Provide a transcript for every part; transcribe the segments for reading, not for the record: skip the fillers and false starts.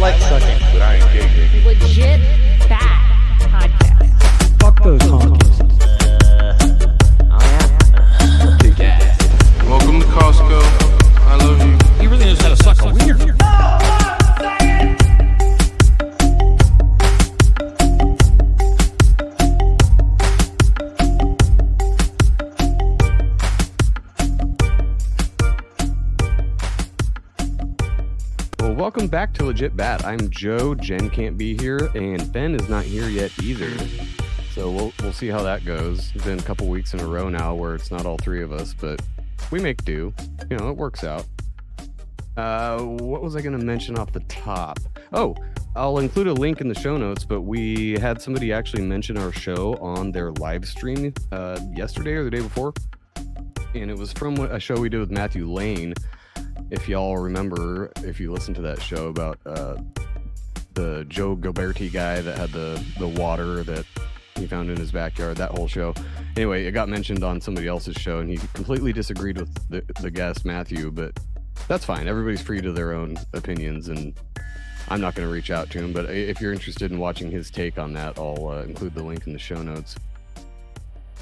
like sucking, but I ain't gay. Legit bad podcast. Fuck those honkies. Welcome to Costco. I love you. He really knows how to suck a wiener. Welcome back to Legit Bat. I'm Joe. Jen can't be here, and Ben is not here yet either. So we'll see how that goes. It's been a couple weeks in a row now where it's not all three of us, but we make do. You know, it works out. What was I going to mention off the top? Oh, I'll include a link in the show notes, but we had somebody actually mention our show on their live stream yesterday or the day before, and it was from a show we did with Matthew Lane. If y'all remember, if you listened to that show about the Joe Goberti guy that had the water that he found in his backyard, that whole show. Anyway, it got mentioned on somebody else's show, and he completely disagreed with the guest, Matthew, but that's fine. Everybody's free to their own opinions, and I'm not going to reach out to him, but if you're interested in watching his take on that, I'll include the link in the show notes.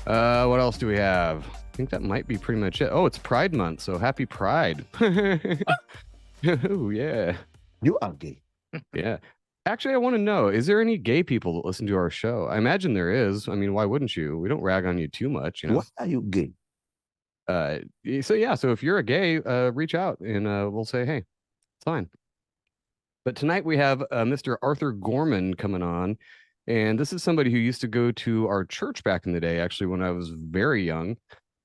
What else do we have? I think that might be pretty much it. Oh, it's Pride Month, so happy Pride. Oh, yeah. You are gay. Yeah. Actually, I want to know, is there any gay people that listen to our show? I imagine there is. I mean, why wouldn't you? We don't rag on you too much, you know? Why are you gay? So if you're a gay, reach out and we'll say, hey, it's fine. But tonight we have Mr. Arthur Gorman coming on. And this is somebody who used to go to our church back in the day, actually, when I was very young.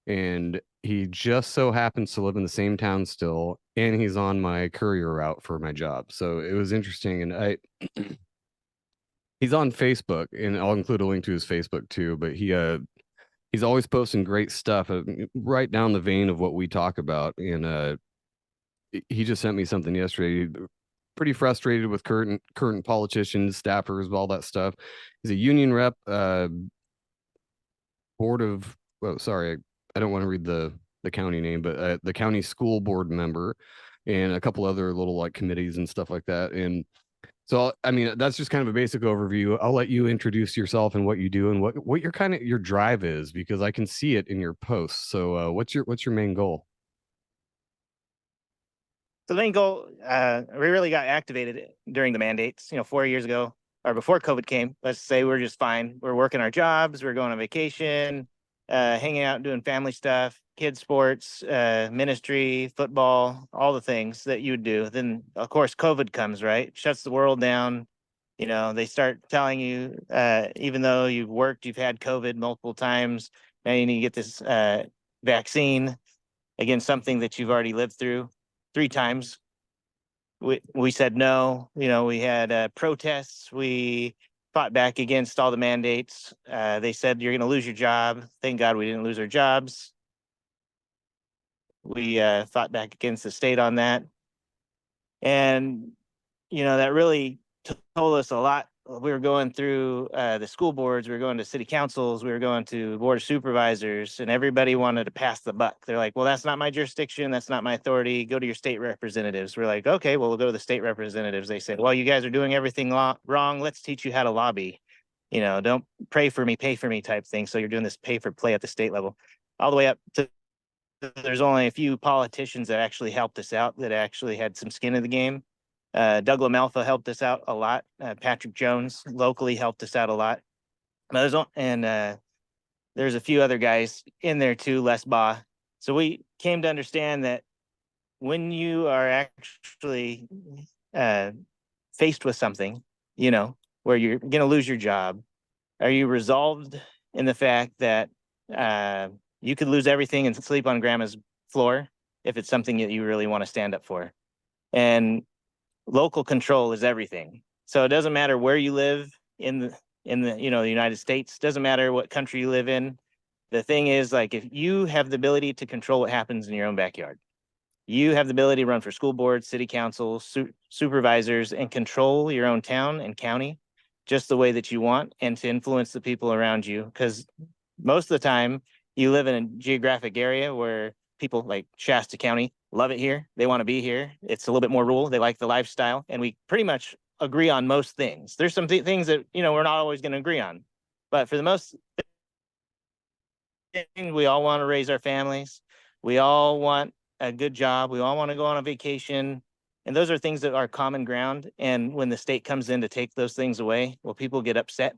And he just so happens to live in the same town still, and he's on my courier route for my job. So it was interesting. And he's on Facebook, and I'll include a link to his Facebook too. But he's always posting great stuff, right down the vein of what we talk about. And he just sent me something yesterday. Pretty frustrated with current politicians, staffers, all that stuff. He's a union rep, I don't want to read the county name, but the county school board member, and a couple other little like committees and stuff like that. And so, I mean, that's just kind of a basic overview. I'll let you introduce yourself and what you do and what your drive is, because I can see it in your posts. So what's your main goal? So the main goal, we really got activated during the mandates, 4 years ago, or before COVID came. Let's say we're just fine. We're working our jobs. We're going on vacation, hanging out, doing family stuff, kids sports, ministry, football, all the things that you would do. Then, of course, COVID comes, right? Shuts the world down. They start telling you, even though you've worked, you've had COVID multiple times, now you need to get this vaccine against something that you've already lived through 3 times. We said no. We had protests. We fought back against all the mandates. They said you're going to lose your job. Thank God we didn't lose our jobs. We fought back against the state on that. And, that really told us a lot. We were going through the school boards. We were going to city councils. We were going to board of supervisors, and everybody wanted to pass the buck. They're like, well, that's not my jurisdiction. That's not my authority. Go to your state representatives. We're like, okay, well, we'll go to the state representatives. They said, well, you guys are doing everything wrong. Let's teach you how to lobby. Don't pray for me, pay for me type thing. So you're doing this pay for play at the state level, all the way up to, there's only a few politicians that actually helped us out, that actually had some skin in the game. Doug LaMalfa helped us out a lot. Patrick Jones locally helped us out a lot. There's a few other guys in there too, Les Baugh. So we came to understand that when you are actually faced with something, where you're going to lose your job, are you resolved in the fact that you could lose everything and sleep on grandma's floor if it's something that you really want to stand up for? And local control is everything. So it doesn't matter where you live in the the United States. Doesn't matter what country you live in. The thing is, like, if you have the ability to control what happens in your own backyard, you have the ability to run for school boards, city councils, supervisors, and control your own town and county just the way that you want, and to influence the people around you. Because most of the time you live in a geographic area where people like Shasta County love it here. They want to be here. It's a little bit more rural. They like the lifestyle. And we pretty much agree on most things. There's some things that, we're not always going to agree on, but for the most thing, we all want to raise our families. We all want a good job. We all want to go on a vacation. And those are things that are common ground. And when the state comes in to take those things away, well, people get upset,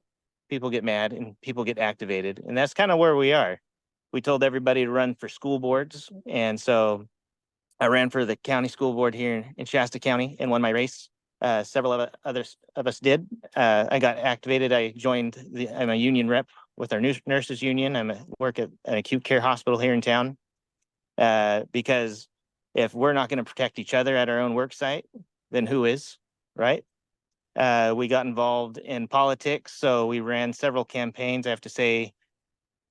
people get mad, and people get activated. And that's kind of where we are. We told everybody to run for school boards. And so I ran for the county school board here in Shasta County and won my race. Several of others of us did. I got activated. I'm a union rep with our nurses union. Work at an acute care hospital here in town. Because if we're not going to protect each other at our own work site, then who is, right? We got involved in politics, so we ran several campaigns. I have to say,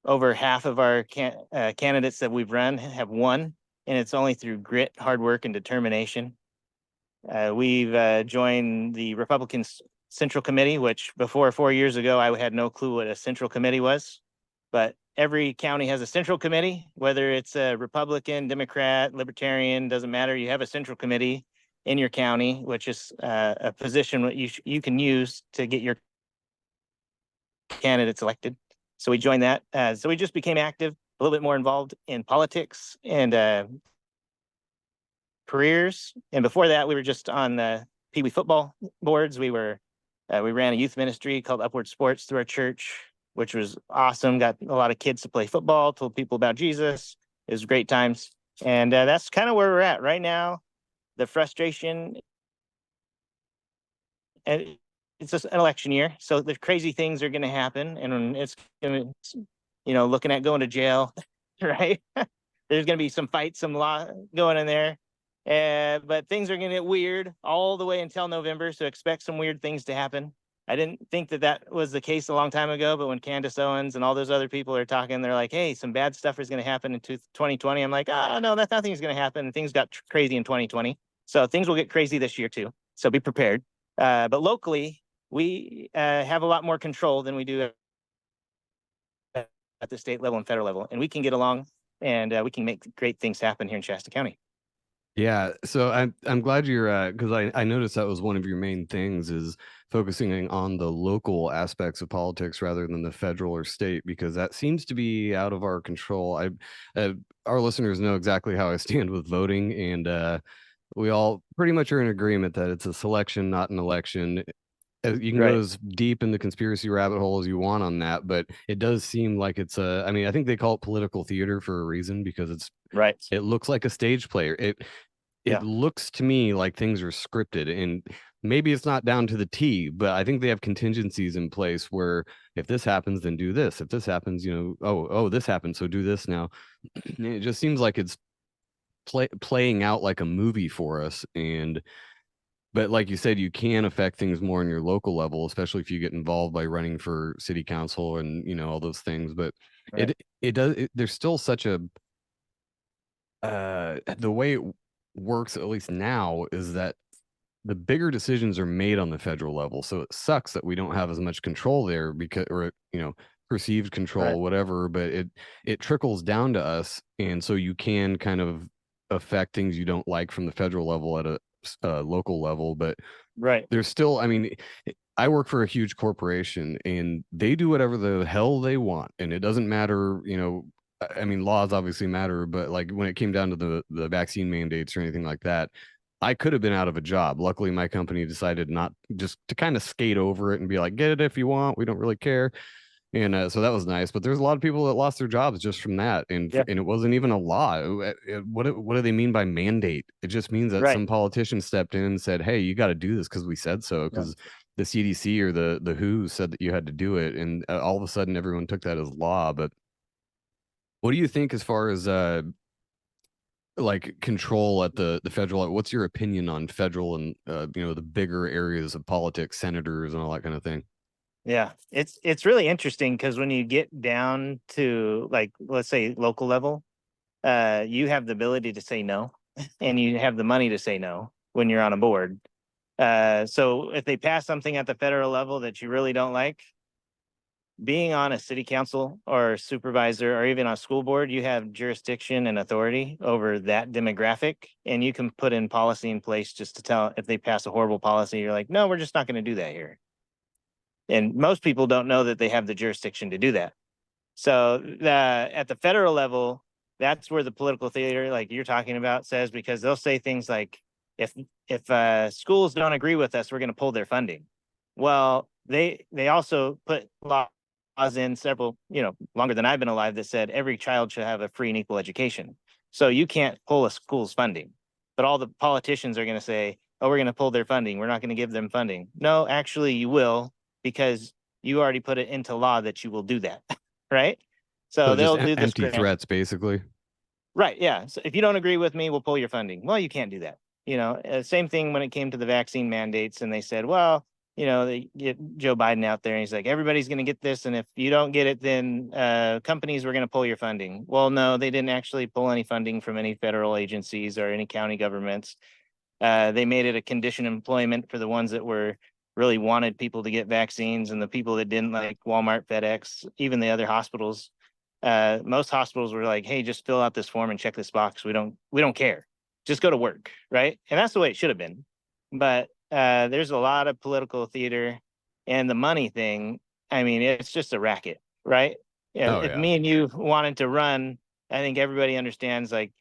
over half of our candidates that we've run have won, and it's only through grit, hard work, and determination. We've joined the Republican Central Committee, which before 4 years ago, I had no clue what a Central Committee was. But every county has a Central Committee, whether it's a Republican, Democrat, Libertarian, doesn't matter. You have a Central Committee in your county, which is a position that you can use to get your candidates elected. So we joined that. So we just became active, a little bit more involved in politics and careers. And before that, we were just on the Pee Wee football boards. We ran a youth ministry called Upward Sports through our church, which was awesome. Got a lot of kids to play football, told people about Jesus. It was great times. And that's kind of where we're at right now. The frustration, and it's just an election year. So the crazy things are going to happen. And it's going to, looking at going to jail, right? There's going to be some fights, some law going in there. But things are going to get weird all the way until November. So expect some weird things to happen. I didn't think that was the case a long time ago, but when Candace Owens and all those other people are talking, they're like, hey, some bad stuff is going to happen in 2020. I'm like, no, nothing's going to happen. And things got crazy in 2020. So things will get crazy this year too. So be prepared. But locally, we have a lot more control than we do at the state level and federal level. And we can get along and we can make great things happen here in Shasta County. Yeah, so I'm glad you're because I noticed that was one of your main things is focusing on the local aspects of politics rather than the federal or state, because that seems to be out of our control. Our listeners know exactly how I stand with voting, and we all pretty much are in agreement that it's a selection, not an election. You can Right. go as deep in the conspiracy rabbit hole as you want on that, but it does seem like it's I mean, I think they call it political theater for a reason, because Right. it looks like a stage play. It looks to me like things are scripted, and maybe it's not down to the T, but I think they have contingencies in place where if this happens, then do this. If this happens, this happened, so do this now. It just seems like it's playing out like a movie for us. But like you said, you can affect things more on your local level, especially if you get involved by running for city council and all those things. But Right. there's still such a the way it works, at least now, is that the bigger decisions are made on the federal level. So it sucks that we don't have as much control there, because, or perceived control, Right. whatever, but it trickles down to us, and so you can kind of affect things you don't like from the federal level at a local level. But Right. there's still, I mean, I work for a huge corporation and they do whatever the hell they want, and it doesn't matter. I mean, laws obviously matter, but like when it came down to the vaccine mandates or anything like that, I could have been out of a job. Luckily, my company decided not just to kind of skate over it and be like, get it if you want, we don't really care. And so that was nice. But there's a lot of people that lost their jobs just from that, and Yeah. and it wasn't even a law. What do they mean by mandate? It just means that Right. some politician stepped in and said, hey, you got to do this because we said so, Yeah. because the CDC or the WHO said that you had to do it, and all of a sudden everyone took that as law. But what do you think as far as like control at the federal level? What's your opinion on federal and the bigger areas of politics, senators and all that kind of thing? Yeah, it's really interesting because when you get down to, like, let's say local level, you have the ability to say no, and you have the money to say no when you're on a board. So if they pass something at the federal level that you really don't like, being on a city council or supervisor or even on a school board, you have jurisdiction and authority over that demographic, and you can put in policy in place just to tell if they pass a horrible policy, you're like, no, we're just not going to do that here. And most people don't know that they have the jurisdiction to do that. So at the federal level, that's where the political theater, like you're talking about, says, because they'll say things like, if schools don't agree with us, we're going to pull their funding. Well, they also put laws in several, longer than I've been alive, that said every child should have a free and equal education. So you can't pull a school's funding, but all the politicians are going to say, oh, we're going to pull their funding, we're not going to give them funding. No, actually you will, because you already put it into law that you will do that. Right? So they'll just do this empty threats, basically. Right. Yeah. So if you don't agree with me, we'll pull your funding. Well, you can't do that. Same thing when it came to the vaccine mandates, and they said, well, they get Joe Biden out there and he's like, everybody's going to get this. And if you don't get it, then companies were going to pull your funding. Well, no, they didn't actually pull any funding from any federal agencies or any county governments. They made it a condition of employment for the ones that were really wanted people to get vaccines, and the people that didn't, like Walmart, FedEx, even the other hospitals. Most hospitals were like, hey, just fill out this form and check this box. We don't care. Just go to work. Right. And that's the way it should have been. But there's a lot of political theater, and the money thing. I mean, it's just a racket. Right. Yeah. Oh, If yeah. me and you wanted to run, I think everybody understands, like,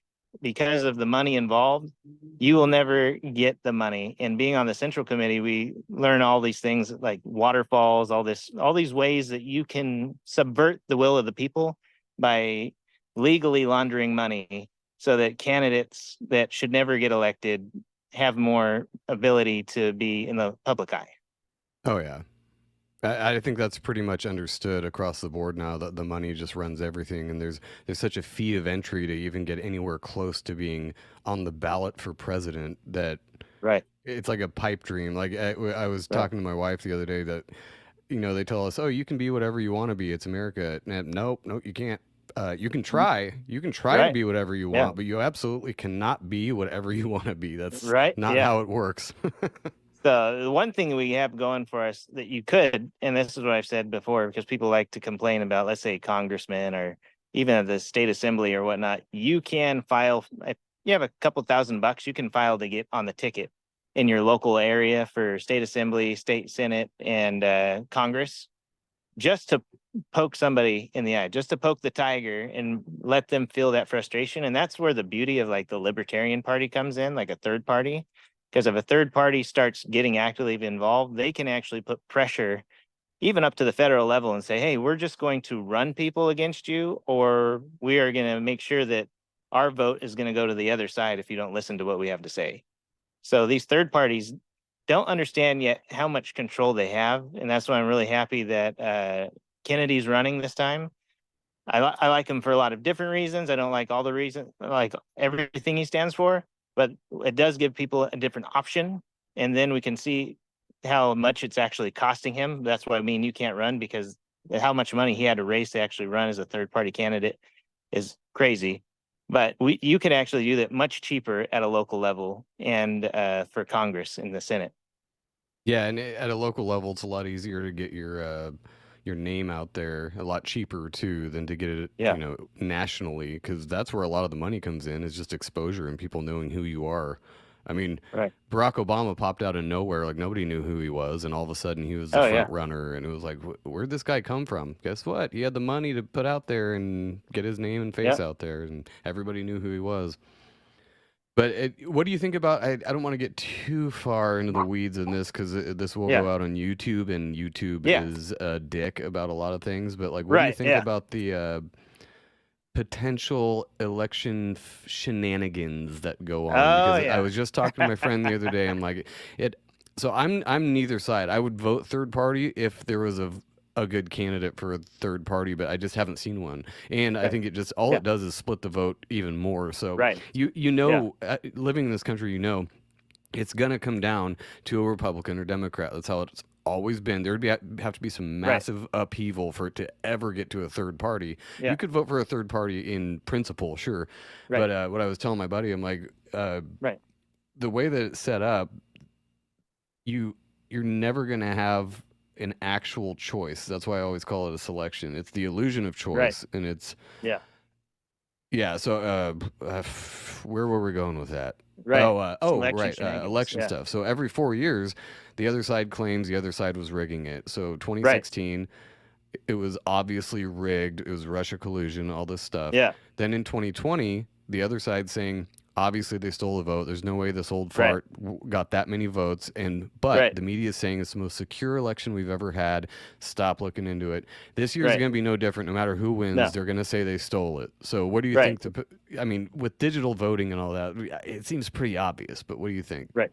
because of the money involved, you will never get the money. And being on the central committee, we learn all these things like waterfalls, all these ways that you can subvert the will of the people by legally laundering money, so that candidates that should never get elected have more ability to be in the public eye. Oh, yeah. I think that's pretty much understood across the board now, that the money just runs everything, and there's such a fee of entry to even get anywhere close to being on the ballot for president that Right. it's like a pipe dream. Like I was talking to my wife the other day that they tell us, oh, you can be whatever you want to be. It's America. And nope, you can't. You can try. You can try to Right. be whatever you Yeah. want, but you absolutely cannot be whatever you want to be. That's Right. not Yeah. how it works. The one thing we have going for us that you could, and this is what I've said before, because people like to complain about, let's say, congressmen or even the state assembly or whatnot, you can file, if you have a couple $1,000, you can file to get on the ticket in your local area for state assembly, state senate, and Congress, just to poke somebody in the eye, just to poke the tiger and let them feel that frustration. And that's where the beauty of, like, the Libertarian Party comes in, like a third party. Because if a third party starts getting actively involved, they can actually put pressure even up to the federal level and say, hey, we're just going to run people against you, or we are going to make sure that our vote is going to go to the other side if you don't listen to what we have to say. So these third parties don't understand yet how much control they have. And that's why I'm really happy that Kennedy's running this time. I like him for a lot of different reasons. I don't like all the reasons, like everything he stands for, but it does give people a different option. And then we can see how much it's actually costing him. That's why you can't run, because how much money he had to raise to actually run as a third party candidate is crazy. But you can actually do that much cheaper at a local level and for Congress in the Senate. Yeah, and at a local level, it's a lot easier to get your name out there, a lot cheaper too than to get it, Yeah. nationally, because that's where a lot of the money comes in, is just exposure and people knowing who you are. I mean, Right. Barack Obama popped out of nowhere, like nobody knew who he was, and all of a sudden he was the Oh, front yeah. runner, and it was like, where'd this guy come from? Guess what? He had the money to put out there and get his name and face out there, and everybody knew who he was. But what do you think about? I don't want to get too far into the weeds in this, because this will Yeah. go out on YouTube, and YouTube Yeah. is a dick about a lot of things. But like, what do you Right. think Yeah. about the potential election shenanigans that go on? Oh, Because I yeah. was just talking to my friend the other day. I'm like, it. So I'm neither side. I would vote third party if there was a good candidate for a third party, but I just haven't seen one. And I Right. think it just all Yeah. it does is split the vote even more. So Right. living in this country, it's gonna come down to a Republican or Democrat. That's how it's always been. There'd have to be some massive upheaval for it to ever get to a third party. Yeah. You could vote for a third party in principle, sure, Right. but what I was telling my buddy, I'm like, Right. the way that it's set up, you're never gonna have an actual choice. That's why I always call it a selection. It's the illusion of Right. choice, and it's Yeah. yeah. So where were we going with that? Right. Election Right, shenanigans. election Yeah. stuff. So every 4 years, the other side claims the other side was rigging it. So Right. 2016, it was obviously rigged. It was Russia collusion, all this stuff. Yeah. Then in 2020, the other side saying obviously they stole a vote. There's no way this old Right. fart got that many votes. But Right. the media is saying it's the most secure election we've ever had. Stop looking into it. This year is Right. going to be no different. No matter who wins, No. they're going to say they stole it. So what do you Right. think? I mean, with digital voting and all that, it seems pretty obvious. But what do you think? Right.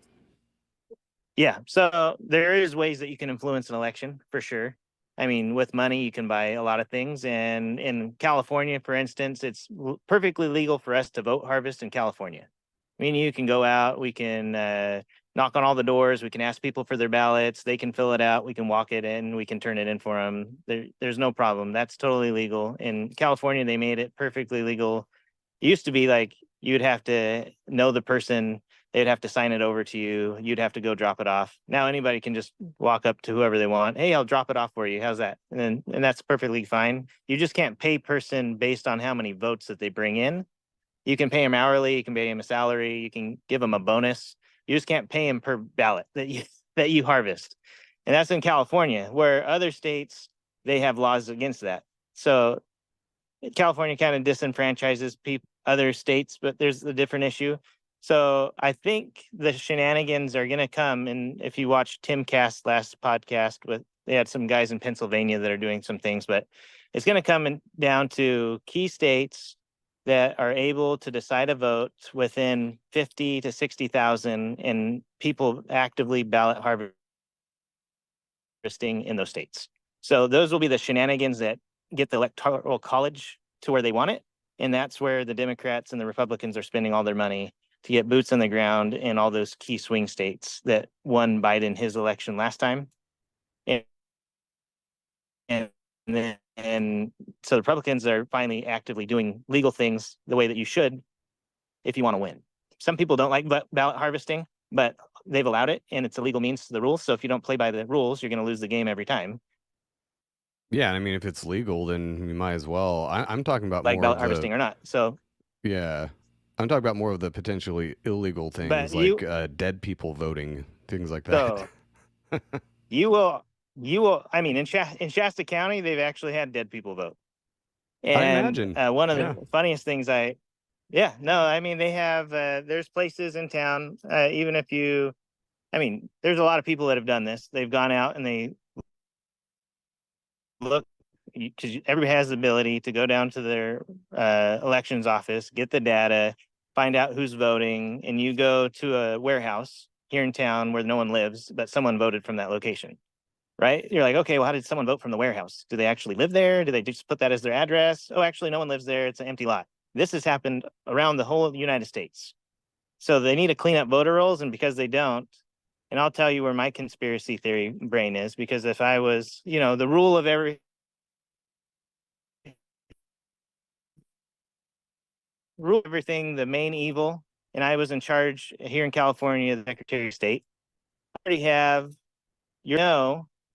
Yeah. So there is ways that you can influence an election for sure. I mean, with money, you can buy a lot of things. And in California, for instance, it's perfectly legal for us to vote harvest in California. I mean, you can go out, we can knock on all the doors, we can ask people for their ballots, they can fill it out, we can walk it in, we can turn it in for them. There's no problem. That's totally legal. In California, they made it perfectly legal. It used to be like you'd have to know the person, they'd have to sign it over to you, you'd have to go drop it off. Now anybody can just walk up to whoever they want. Hey, I'll drop it off for you. How's that? And that's perfectly fine. You just can't pay person based on how many votes that they bring in. You can pay them hourly, you can pay them a salary, you can give them a bonus. You just can't pay them per ballot that you harvest. And that's in California, where other states they have laws against that. So California kind of disenfranchises other states, but there's a different issue. So I think the shenanigans are going to come. And if you watch Tim Cast's last podcast, they had some guys in Pennsylvania that are doing some things, but it's going to come down to key states that are able to decide a vote within 50 to 60,000 and people actively ballot harvesting in those states. So those will be the shenanigans that get the electoral college to where they want it. And that's where the Democrats and the Republicans are spending all their money to get boots on the ground in all those key swing states that won Biden his election last time. And so the Republicans are finally actively doing legal things the way that you should if you want to win. Some people don't like ballot harvesting, but they've allowed it and it's a legal means to the rules. So if you don't play by the rules, you're going to lose the game every time. Yeah, I mean, if it's legal, then you might as well. I'm talking about like more ballot of harvesting or not. So yeah, I'm talking about more of the potentially illegal things like dead people voting, things like that. So you will. I mean, in Shasta County, they've actually had dead people vote. And I imagine. One of the funniest things I mean, they have. There's places in town. Even if there's a lot of people that have done this. They've gone out and they look, because everybody has the ability to go down to their elections office, get the data, find out who's voting, and you go to a warehouse here in town where no one lives, but someone voted from that location, right? You're like, okay, well, how did someone vote from the warehouse? Do they actually live there? Do they just put that as their address? Oh, actually, no one lives there. It's an empty lot. This has happened around the whole United States. So they need to clean up voter rolls, and because they don't, and I'll tell you where my conspiracy theory brain is, because if I was, the rule of everything, the main evil, and I was in charge here in California, the Secretary of State, I already have,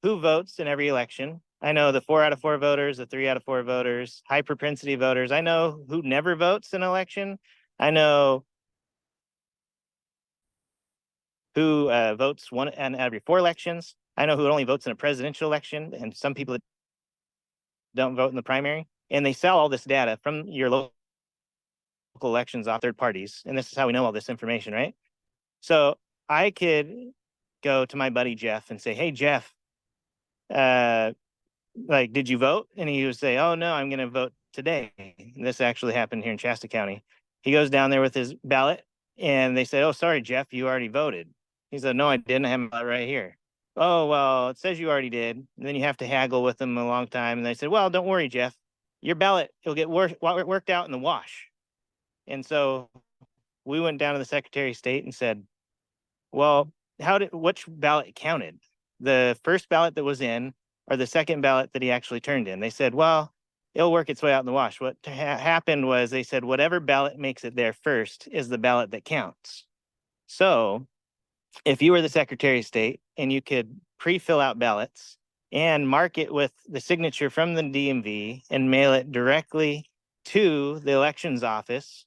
who votes in every election. I know the 4 out of 4 voters, the 3 out of 4 voters, high propensity voters. I know who never votes in an election. I know who votes one and every 4 elections. I know who only votes in a presidential election, and some people that don't vote in the primary. And they sell all this data from your local elections off third parties. And this is how we know all this information, right? So I could go to my buddy Jeff and say, hey, Jeff, did you vote? And he would say, oh, no, I'm going to vote today. And this actually happened here in Shasta County. He goes down there with his ballot and they said, oh, sorry, Jeff, you already voted. He said, no, I didn't. I have my ballot right here. Oh, well, it says you already did. And then you have to haggle with them a long time. And they said, well, don't worry, Jeff. Your ballot, it'll get worked out in the wash. And so we went down to the Secretary of State and said, well, which ballot counted? The first ballot that was in or the second ballot that he actually turned in? They said, well, it'll work its way out in the wash. What happened was they said, whatever ballot makes it there first is the ballot that counts. So if you were the Secretary of State and you could pre-fill out ballots and mark it with the signature from the DMV and mail it directly to the elections office.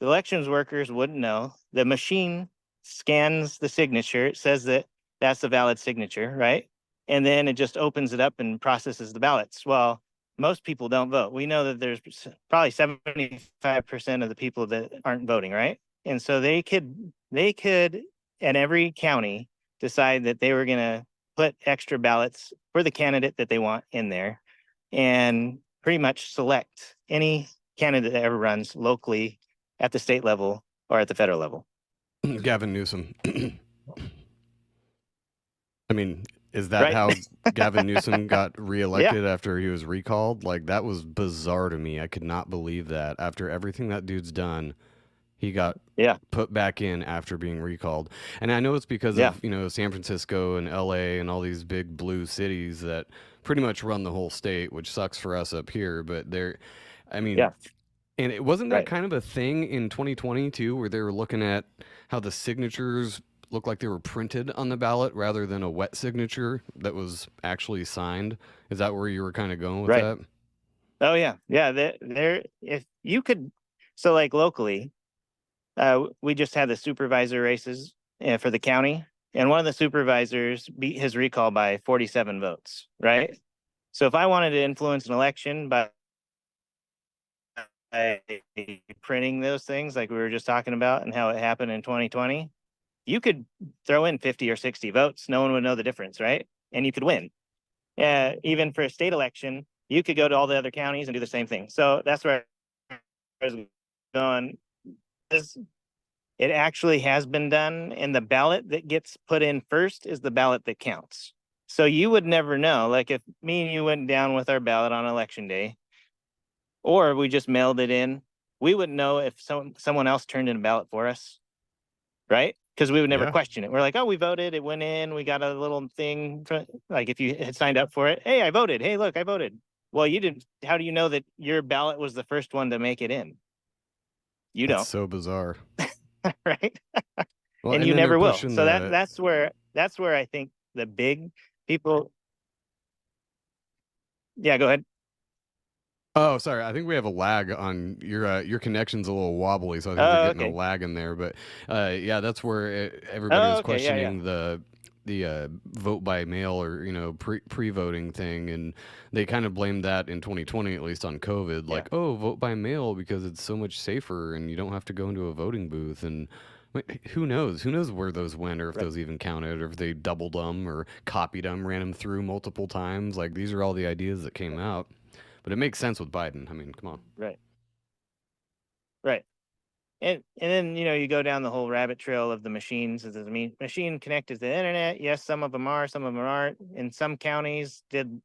The elections workers wouldn't know. The machine scans the signature. It says that that's a valid signature, right? And then it just opens it up and processes the ballots. Well, most people don't vote. We know that there's probably 75% of the people that aren't voting, right? And so they could at every county decide that they were going to put extra ballots for the candidate that they want in there and pretty much select any candidate that ever runs locally at the state level or at the federal level. Gavin Newsom. I mean, is that Right. how Gavin Newsom got Yeah. reelected after he was recalled? Like, that was bizarre to me. I could not believe that. After everything that dude's done, he got Yeah. put back in after being recalled. And I know it's because Yeah. of, San Francisco and LA and all these big blue cities that pretty much run the whole state, which sucks for us up here. But I mean, Yeah. and it wasn't that Right. kind of a thing in 2020 too, where they were looking at how the signatures looked like they were printed on the ballot rather than a wet signature that was actually signed. Is that where you were kind of going with Right. that? Oh yeah. Yeah. There, if you could, so like locally, we just had the supervisor races for the county, and one of the supervisors beat his recall by 47 votes, right? So if I wanted to influence an election by printing those things like we were just talking about and how it happened in 2020, you could throw in 50 or 60 votes. No one would know the difference, right? And you could win. Even for a state election, you could go to all the other counties and do the same thing. So that's where I was going. It actually has been done, and the ballot that gets put in first is the ballot that counts. So you would never know. Like if me and you went down with our ballot on election day, or we just mailed it in, we wouldn't know if someone else turned in a ballot for us, right? Because we would never Yeah. question it. We're like, oh, we voted, it went in, we got a little thing. Like if you had signed up for it, hey, I voted. Hey, look, I voted. Well, you didn't. How do you know that your ballot was the first one to make it in? You That's don't, so bizarre. right? Well, And you then they're never will. pushing So the that's where I think the big people. Yeah, go ahead. Oh, sorry. I think we have a lag on your connection's a little wobbly, so I think Oh, we're getting a okay. lag in there. But yeah, that's where everybody Oh, was okay. Yeah, yeah. questioning the vote by mail or pre-voting thing, and they kind of blamed that in 2020 at least on COVID, Yeah. like, oh, vote by mail because it's so much safer and you don't have to go into a voting booth. And who knows? Who knows where those went, or if Right. those even counted, or if they doubled them or copied them, ran them through multiple times. Like, these are all the ideas that came out. But it makes sense with Biden. I mean, come on. Right. Right. And then you go down the whole rabbit trail of the machines. Is the machine connected to the internet? Yes, some of them are, some of them aren't. In some counties, in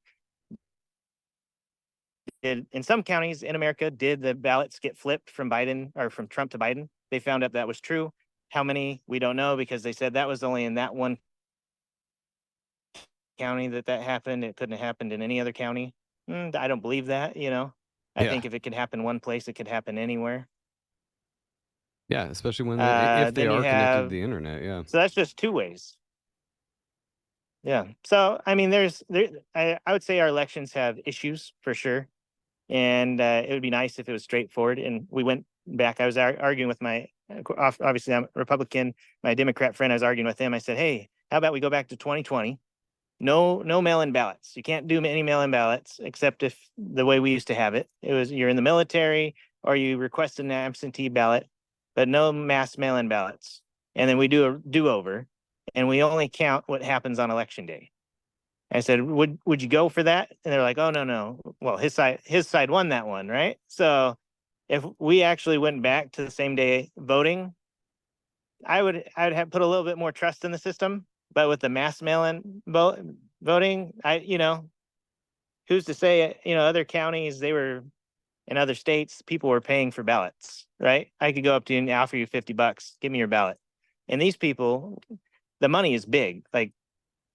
some counties in America, did the ballots get flipped from Biden or from Trump to Biden? They found out that was true. How many? We don't know, because they said that was only in that one county that happened. It couldn't have happened in any other county. I don't believe that. I Yeah. think if it could happen one place, it could happen anywhere. Yeah, especially when if they Then you are connected to have, the internet. Yeah. so that's just two ways. Yeah. So I mean, I would say our elections have issues for sure, and it would be nice if it was straightforward. And we went back. I was arguing with obviously I'm a Republican, my Democrat friend. I was arguing with him. I said, hey, how about we go back to 2020? No mail-in ballots. You can't do any mail-in ballots except if the way we used to have it. It was you're in the military or you request an absentee ballot, but no mass mail-in ballots. And then we do a do-over, and we only count what happens on election day. I said, would you go for that? And they're like, oh no. Well, his side won that one, right? So if we actually went back to the same day voting, I would have put a little bit more trust in the system. But with the mass mail-in voting, who's to say? Other counties, in other states, people were paying for ballots, right? I could go up to you and offer you $50, give me your ballot. And these people, the money is big. Like,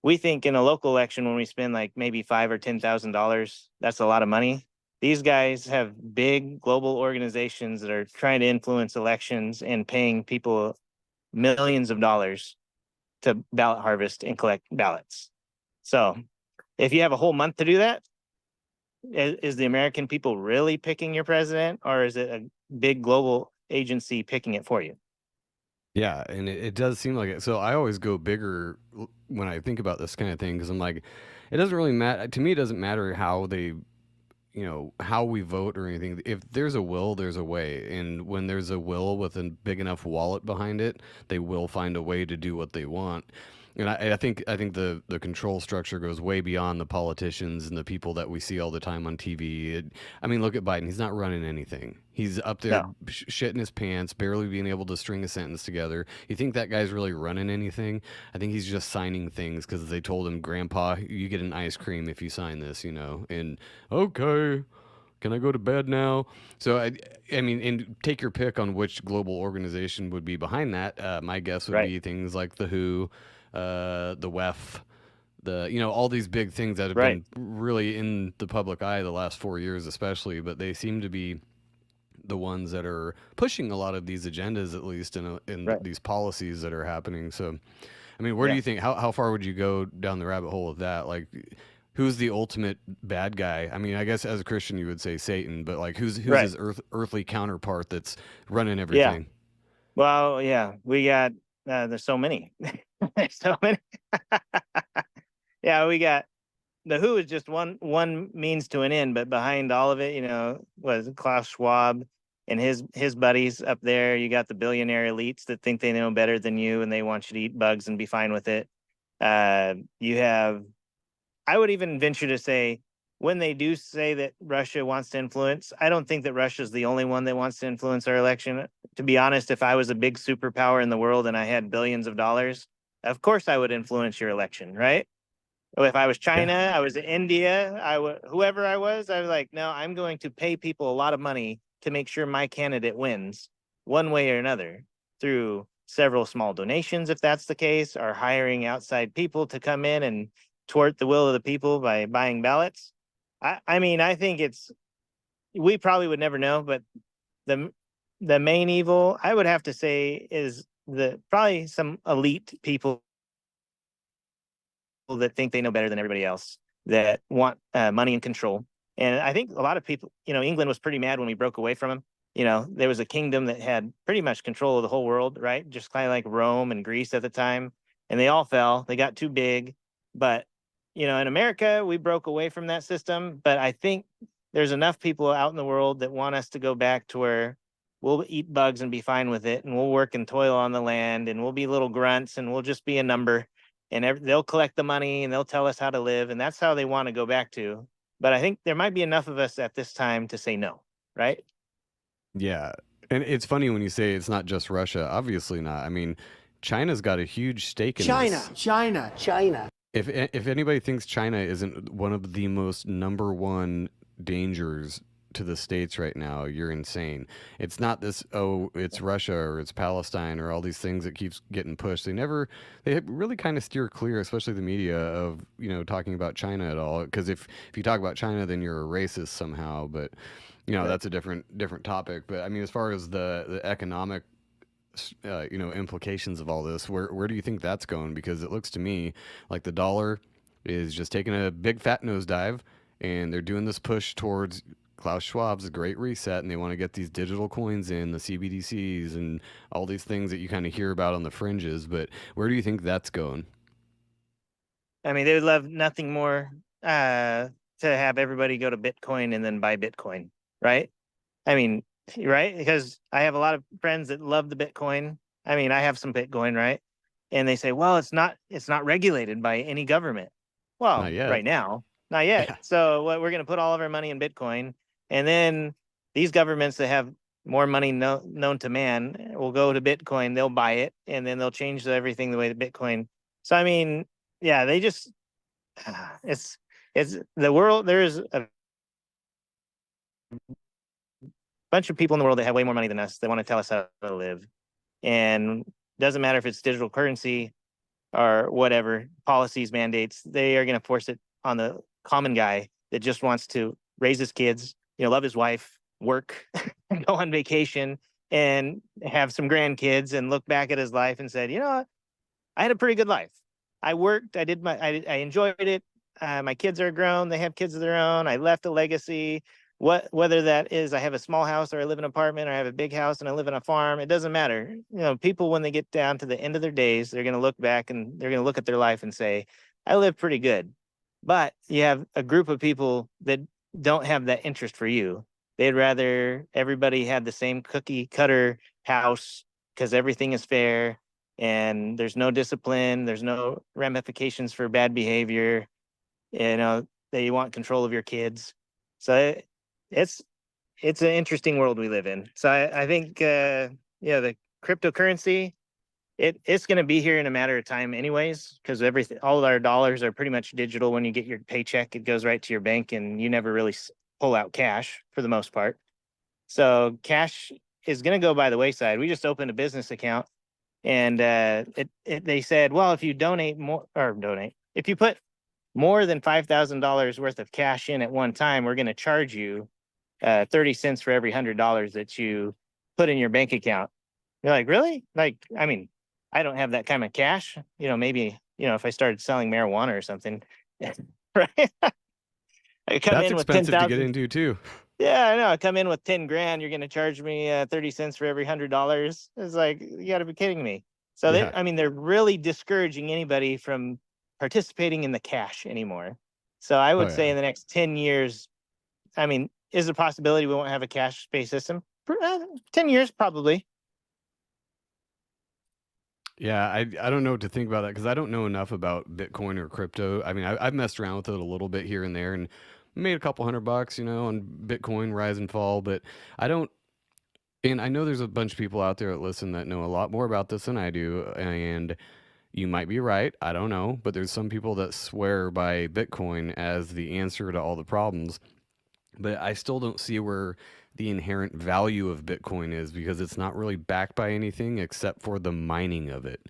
we think in a local election when we spend like maybe $5,000 or $10,000, that's a lot of money. These guys have big global organizations that are trying to influence elections and paying people millions of dollars to ballot harvest and collect ballots. So if you have a whole month to do that, is the American people really picking your president, or is it a big global agency picking it for you? Yeah, and it does seem like it. So I always go bigger when I think about this kind of thing because I'm like, it doesn't really matter to me. It doesn't matter how they, how we vote or anything. If there's a will, there's a way, and when there's a will with a big enough wallet behind it, they will find a way to do what they want. And I think the control structure goes way beyond the politicians and the people that we see all the time on TV. I mean, look at Biden. He's not running anything. He's up there No. shitting his pants, barely being able to string a sentence together. You think that guy's really running anything? I think he's just signing things because they told him, "Grandpa, you get an ice cream if you sign this," And okay, can I go to bed now? So I mean, and take your pick on which global organization would be behind that. My guess would Right. be things like the WHO, the WEF, all these big things that have Right. been really in the public eye the last 4 years, especially. But they seem to be the ones that are pushing a lot of these agendas, at least in Right. these policies that are happening. So, I mean, where do Yeah. you think how far would you go down the rabbit hole of that? Like, who's the ultimate bad guy? I mean, I guess as a Christian you would say Satan, but like who's Right. his earthly counterpart that's running Yeah. everything? Well, yeah, we got there's so many. There's so many. Yeah, we got the WHO is just one means to an end, but behind all of it, was Klaus Schwab and his buddies up there. You got the billionaire elites that think they know better than you, and they want you to eat bugs and be fine with it. You have, I would even venture to say, when they do say that Russia wants to influence, I don't think that Russia's the only one that wants to influence our election. To be honest, if I was a big superpower in the world and I had billions of dollars, of course I would influence your election, right? If I was China, I was India, whoever I was like, no, I'm going to pay people a lot of money to make sure my candidate wins one way or another through several small donations, if that's the case, or hiring outside people to come in and thwart the will of the people by buying ballots. I mean, I think we probably would never know, but the the main evil I would have to say is probably some elite people that think they know better than everybody else, that want money and control. And I think a lot of people, England was pretty mad when we broke away from them. There was a kingdom that had pretty much control of the whole world, right? Just kind of like Rome and Greece at the time. And they all fell. They got too big. But, in America, we broke away from that system. But I think there's enough people out in the world that want us to go back to where we'll eat bugs and be fine with it. And we'll work and toil on the land, and we'll be little grunts, and we'll just be a number, and they'll collect the money and they'll tell us how to live. And that's how they want to go back to. But I think there might be enough of us at this time to say no, right? Yeah. And it's funny when you say it's not just Russia. Obviously not. I mean, China's got a huge stake in this. China. If anybody thinks China isn't one of the most number one dangers to the states right now, you're insane. It's not this, oh, it's Russia or it's Palestine or all these things that keeps getting pushed. They really kind of steer clear, especially the media, of talking about China at all. Because if you talk about China, then you're a racist somehow. But that's a different topic. But I mean, as far as the economic implications of all this, where do you think that's going? Because it looks to me like the dollar is just taking a big fat nosedive, and they're doing this push towards Klaus Schwab's Great Reset, and they want to get these digital coins in, the CBDCs, and all these things that you kind of hear about on the fringes. But where do you think that's going? I mean, they would love nothing more to have everybody go to Bitcoin and then buy Bitcoin, right? I mean, right? Because I have a lot of friends that love the Bitcoin. I mean, I have some Bitcoin, right? And they say, well, it's not regulated by any government. Well, Not yet. right now, not yet. Yeah. So we're going to put all of our money in Bitcoin. And then these governments that have more money known to man will go to Bitcoin. They'll buy it, and then they'll change everything the way to Bitcoin. So, I mean, yeah, they just, it's the world. There's a bunch of people in the world that have way more money than us. They want to tell us how to live. And it doesn't matter if it's digital currency or whatever, policies, mandates, they are going to force it on the common guy that just wants to raise his kids, love his wife, work, go on vacation, and have some grandkids, and look back at his life and said, I had a pretty good life. I worked, I enjoyed it. my kids are grown, they have kids of their own. I left a legacy. Whether that is I have a small house or I live in an apartment or I have a big house and I live on a farm, it doesn't matter. You know, people when they get down to the end of their days, they're going to look back and they're going to look at their life and say, I lived pretty good. But you have a group of people that don't have that interest for you. They'd rather everybody had the same cookie cutter house because everything is fair and there's no discipline, there's no ramifications for bad behavior. You know, they want control of your kids. So it's an interesting world we live in. So I think yeah, the cryptocurrency, it's going to be here in a matter of time anyways, because all of our dollars are pretty much digital. When you get your paycheck, it goes right to your bank and you never really pull out cash for the most part. So cash is going to go by the wayside. We just opened a business account and they said, well, if you if you put more than $5,000 worth of cash in at one time, we're going to charge you 30 cents for every $100 that you put in your bank account. You're like, really? Like, I mean, I don't have that kind of cash. You know, maybe, you know, if I started selling marijuana or something, right? I come That's in with expensive to 10,000. get into too. Yeah, I know. I come in with 10 grand. You're going to charge me 30 cents for every $100. It's like, you got to be kidding me. So Yeah. I mean, they're really discouraging anybody from participating in the cash anymore. So I would say yeah. in the next 10 years, I mean, is there a possibility we won't have a cash-based system? 10 years, probably. Yeah, I don't know what to think about that because I don't know enough about Bitcoin or crypto. I mean, I've messed around with it a little bit here and there and made a couple $100, you know, on Bitcoin rise and fall, but I don't. And I know there's a bunch of people out there that listen that know a lot more about this than I do, and you might be right. I don't know, but there's some people that swear by Bitcoin as the answer to all the problems. But I still don't see where the inherent value of Bitcoin is because it's not really backed by anything except for the mining of it.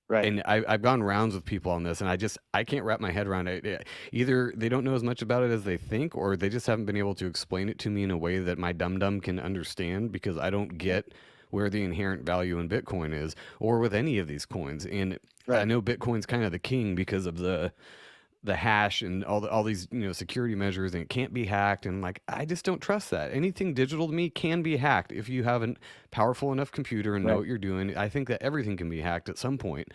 Right. And I've gone rounds with people on this, and I can't wrap my head around it. Either they don't know as much about it as they think, or they just haven't been able to explain it to me in a way that my dum dum can understand because I don't get where the inherent value in Bitcoin is, or with any of these coins. And I know Bitcoin's kind of the king because of the hash and all these, you know, security measures, and it can't be hacked, and like I just don't trust that. Anything digital to me can be hacked if you have a powerful enough computer and know what you're doing. I think that everything can be hacked at some point,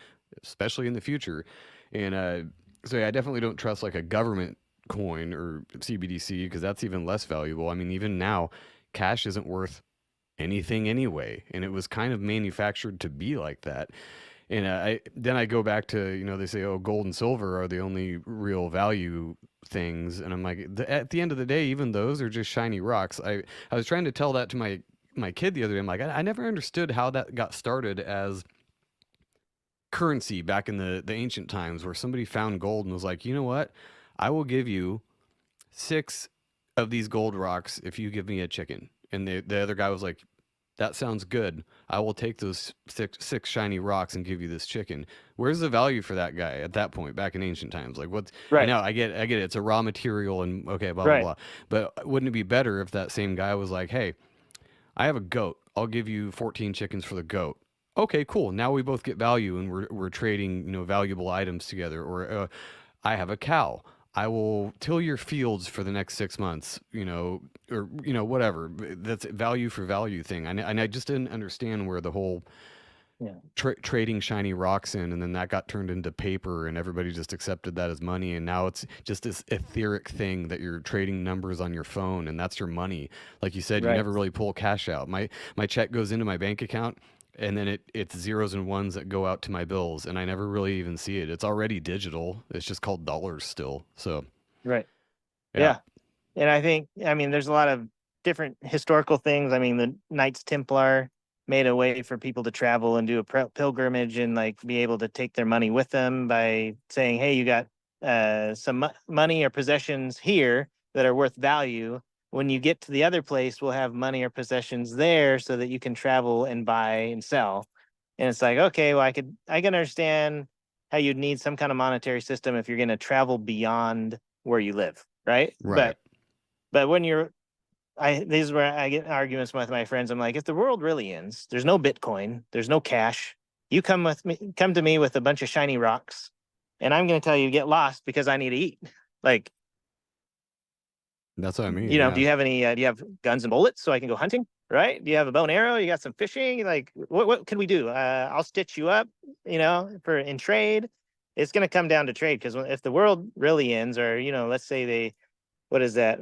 especially in the future. And so yeah, I definitely don't trust like a government coin or CBDC because that's even less valuable. I mean, even now cash isn't worth anything anyway, and it was kind of manufactured to be like that. And I go back to, you know, they say, oh, gold and silver are the only real value things. And I'm like, at the end of the day, even those are just shiny rocks. I was trying to tell that to my kid the other day. I'm like, I never understood how that got started as currency back in the ancient times where somebody found gold and was like, you know what? I will give you 6 of these gold rocks if you give me a chicken. And the other guy was like, that sounds good. I will take those six shiny rocks and give you this chicken. Where's the value for that guy at that point back in ancient times? Like what's Right. I know I get it. It's a raw material and okay, blah blah blah. But wouldn't it be better if that same guy was like, hey, I have a goat. I'll give you 14 chickens for the goat. Okay, cool. Now we both get value and we're trading, you know, valuable items together. Or I have a cow. I will till your fields for the next 6 months, you know, or, you know, whatever. That's value for value thing. And I just didn't understand where the whole trading shiny rocks in, and then that got turned into paper and everybody just accepted that as money. And now it's just this etheric thing that you're trading numbers on your phone and that's your money. Like you said, you never really pull cash out. My check goes into my bank account and then it's zeros and ones that go out to my bills, and I never really even see it. It's already digital. It's just called dollars still. So, yeah. And I mean, there's a lot of different historical things. I mean, the Knights Templar made a way for people to travel and do a pilgrimage and like be able to take their money with them by saying, hey, you got some money or possessions here that are worth value. When you get to the other place, we'll have money or possessions there so that you can travel and buy and sell. And it's like, okay, well, I can understand how you'd need some kind of monetary system if you're going to travel beyond where you live, right? But when this is where I get arguments with my friends. I'm like, if the world really ends, there's no Bitcoin, there's no cash. You come to me with a bunch of shiny rocks, and I'm going to tell you to get lost because I need to eat. Like, That's what I mean. do Yeah. you have any, do you have guns and bullets so I can go hunting? Right? Do you have a bow and arrow? You got some fishing? Like, what can we do? I'll stitch you up, for in trade. It's going to come down to trade, because if the world really ends, or, let's say what is that?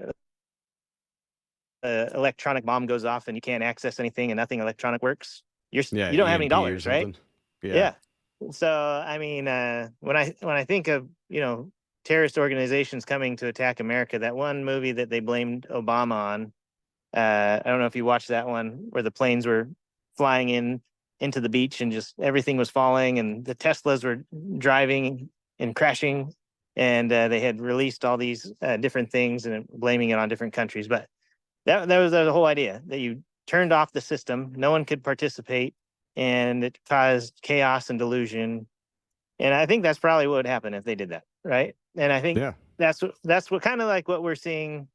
Electronic bomb goes off and you can't access anything and nothing electronic works. You don't have any EMP or dollars, right? something. Yeah. So I mean, when I think of terrorist organizations coming to attack America, that one movie that they blamed Obama on, I don't know if you watched that one, where the planes were flying into the beach and just everything was falling, and the Teslas were driving and crashing, and they had released all these different things and blaming it on different countries. But that was the whole idea, that you turned off the system, no one could participate, and it caused chaos and delusion. And I think that's probably what would happen if they did that, right? And I think that's what kind of like what we're seeing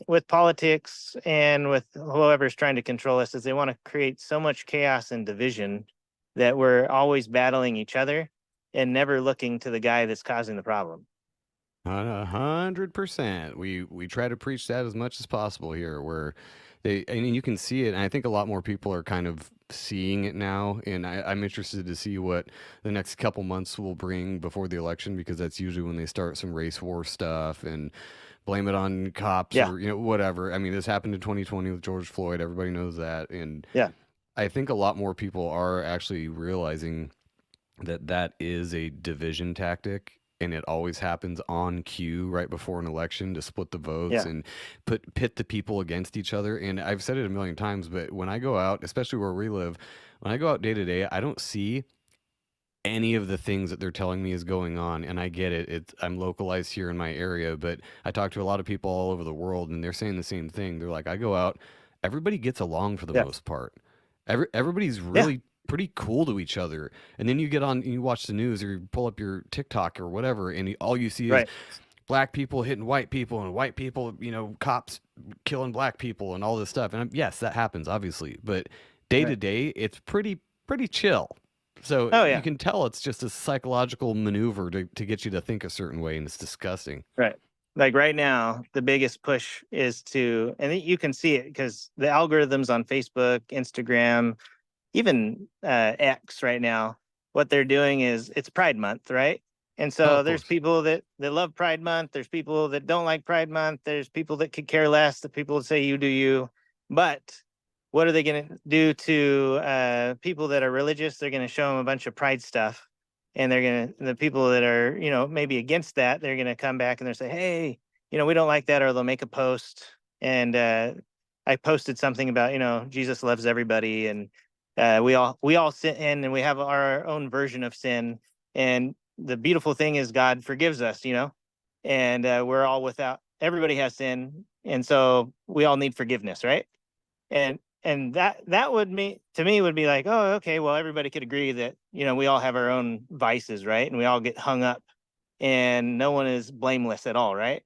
with politics and with whoever's trying to control us, is they want to create so much chaos and division that we're always battling each other and never looking to the guy that's causing the problem. 100%. We try to preach that as much as possible here, where and you can see it, and I think a lot more people are kind of seeing it now, and I'm interested to see what the next couple months will bring before the election, because that's usually when they start some race war stuff and blame it on cops or whatever. I mean, this happened in 2020 with George Floyd. Everybody knows that, and I think a lot more people are actually realizing that is a division tactic, and it always happens on cue right before an election to split the votes and pit the people against each other. And I've said it a million times, but when I go out, especially where we live, when I go out day to day, I don't see any of the things that they're telling me is going on. And I get it. I'm localized here in my area, but I talk to a lot of people all over the world, and they're saying the same thing. They're like, I go out, everybody gets along for the most part. Everybody's really pretty cool to each other. And then you get on and you watch the news, or you pull up your TikTok or whatever, and all you see is black people hitting white people, and white people, cops killing black people and all this stuff. And yes, that happens, obviously, but day to day, it's pretty chill. So you can tell it's just a psychological maneuver to get you to think a certain way, and it's disgusting. Right. Like right now, the biggest push is and you can see it because the algorithms on Facebook, Instagram, even X right now, what they're doing is, it's Pride Month, right? And so there's people that love Pride Month. There's people that don't like Pride Month. There's people that could care less. The people that say you do you. But what are they going to do to people that are religious? They're going to show them a bunch of Pride stuff. And the people that are, maybe against that, they're going to come back and they'll say, hey, we don't like that. Or they'll make a post. And I posted something about, Jesus loves everybody. And we all sin, and we have our own version of sin. And the beautiful thing is God forgives us, and we're all everybody has sin. And so we all need forgiveness. Right. And that would would be like, oh, okay, well, everybody could agree that, we all have our own vices, right? And we all get hung up, and no one is blameless at all, right?